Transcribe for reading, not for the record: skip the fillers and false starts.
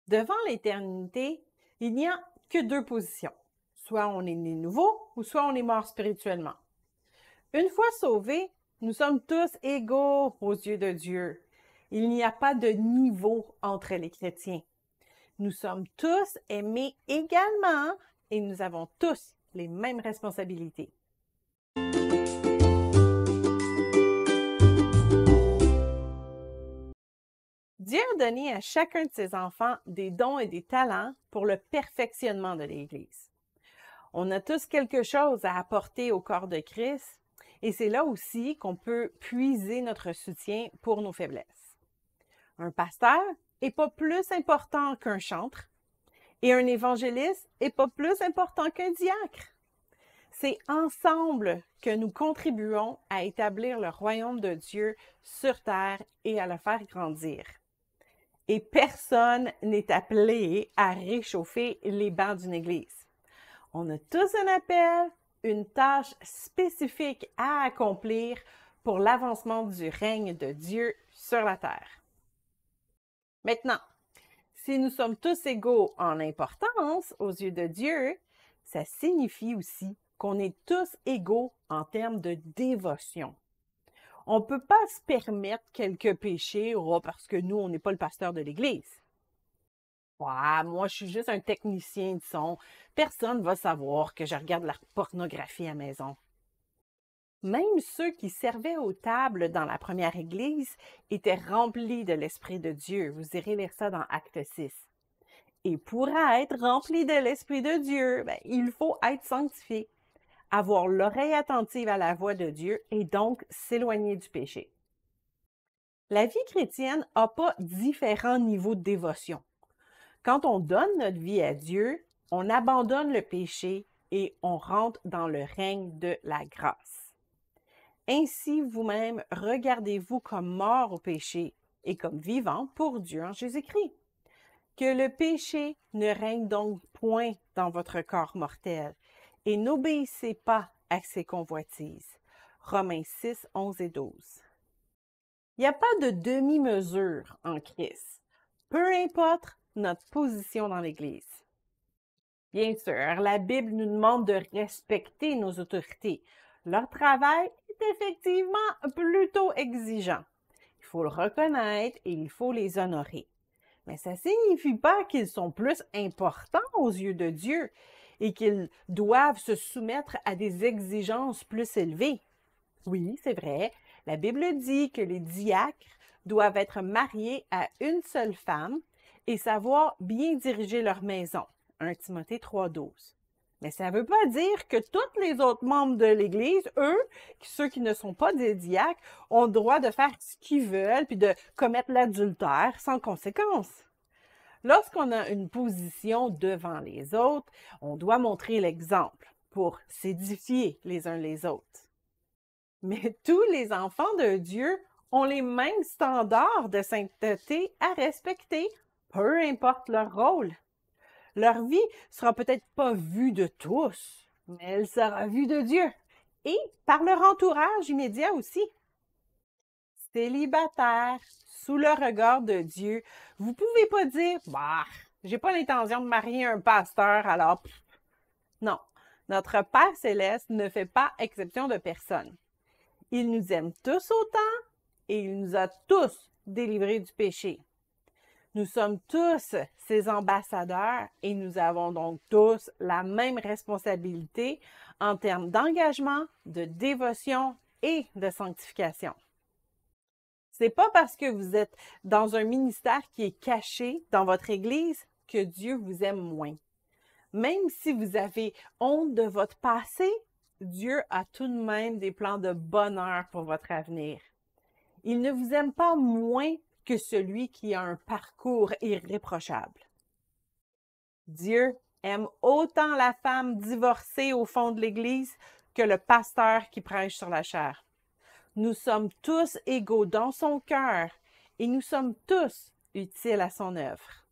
Devant l'éternité, il n'y a que deux positions. Soit on est né nouveau ou soit on est mort spirituellement. Une fois sauvés, nous sommes tous égaux aux yeux de Dieu. Il n'y a pas de niveau entre les chrétiens. Nous sommes tous aimés également et nous avons tous les mêmes responsabilités. Dieu a donné à chacun de ses enfants des dons et des talents pour le perfectionnement de l'Église. On a tous quelque chose à apporter au corps de Christ et c'est là aussi qu'on peut puiser notre soutien pour nos faiblesses. Un pasteur n'est pas plus important qu'un chantre et un évangéliste n'est pas plus important qu'un diacre. C'est ensemble que nous contribuons à établir le royaume de Dieu sur terre et à le faire grandir. Et personne n'est appelé à réchauffer les bancs d'une église. On a tous un appel, une tâche spécifique à accomplir pour l'avancement du règne de Dieu sur la terre. Maintenant, si nous sommes tous égaux en importance aux yeux de Dieu, ça signifie aussi qu'on est tous égaux en termes de dévotion. On ne peut pas se permettre quelques péchés parce que nous, on n'est pas le pasteur de l'Église. Ouais, moi, je suis juste un technicien de son. Personne ne va savoir que je regarde la pornographie à la maison. Même ceux qui servaient aux tables dans la première Église étaient remplis de l'Esprit de Dieu. Vous irez lire ça dans Acte 6. Et pour être rempli de l'Esprit de Dieu, il faut être sanctifié, avoir l'oreille attentive à la voix de Dieu et donc s'éloigner du péché. La vie chrétienne n'a pas différents niveaux de dévotion. Quand on donne notre vie à Dieu, on abandonne le péché et on rentre dans le règne de la grâce. Ainsi, vous-même, regardez-vous comme mort au péché et comme vivant pour Dieu en Jésus-Christ. Que le péché ne règne donc point dans votre corps mortel et n'obéissez pas à ses convoitises. Romains 6, 11 et 12. Il n'y a pas de demi-mesure en Christ, peu importe notre position dans l'Église. Bien sûr, la Bible nous demande de respecter nos autorités. Leur travail est effectivement plutôt exigeant. Il faut le reconnaître et il faut les honorer. Mais ça ne signifie pas qu'ils sont plus importants aux yeux de Dieu et qu'ils doivent se soumettre à des exigences plus élevées. Oui, c'est vrai, la Bible dit que les diacres doivent être mariés à une seule femme et savoir bien diriger leur maison. 1 Timothée 3,12. Mais ça ne veut pas dire que tous les autres membres de l'Église, eux, ceux qui ne sont pas des diacres, ont le droit de faire ce qu'ils veulent puis de commettre l'adultère sans conséquence. Lorsqu'on a une position devant les autres, on doit montrer l'exemple pour s'édifier les uns les autres. Mais tous les enfants de Dieu ont les mêmes standards de sainteté à respecter, peu importe leur rôle. Leur vie sera peut-être pas vue de tous, mais elle sera vue de Dieu et par leur entourage immédiat aussi. Célibataire, sous le regard de Dieu, vous pouvez pas dire « Bah, j'ai pas l'intention de marier un pasteur, alors... » Non, notre Père céleste ne fait pas exception de personne. Il nous aime tous autant et il nous a tous délivrés du péché. Nous sommes tous ses ambassadeurs et nous avons donc tous la même responsabilité en termes d'engagement, de dévotion et de sanctification. C'est pas parce que vous êtes dans un ministère qui est caché dans votre Église que Dieu vous aime moins. Même si vous avez honte de votre passé, Dieu a tout de même des plans de bonheur pour votre avenir. Il ne vous aime pas moins que celui qui a un parcours irréprochable. Dieu aime autant la femme divorcée au fond de l'Église que le pasteur qui prêche sur la chaire. Nous sommes tous égaux dans son cœur et nous sommes tous utiles à son œuvre.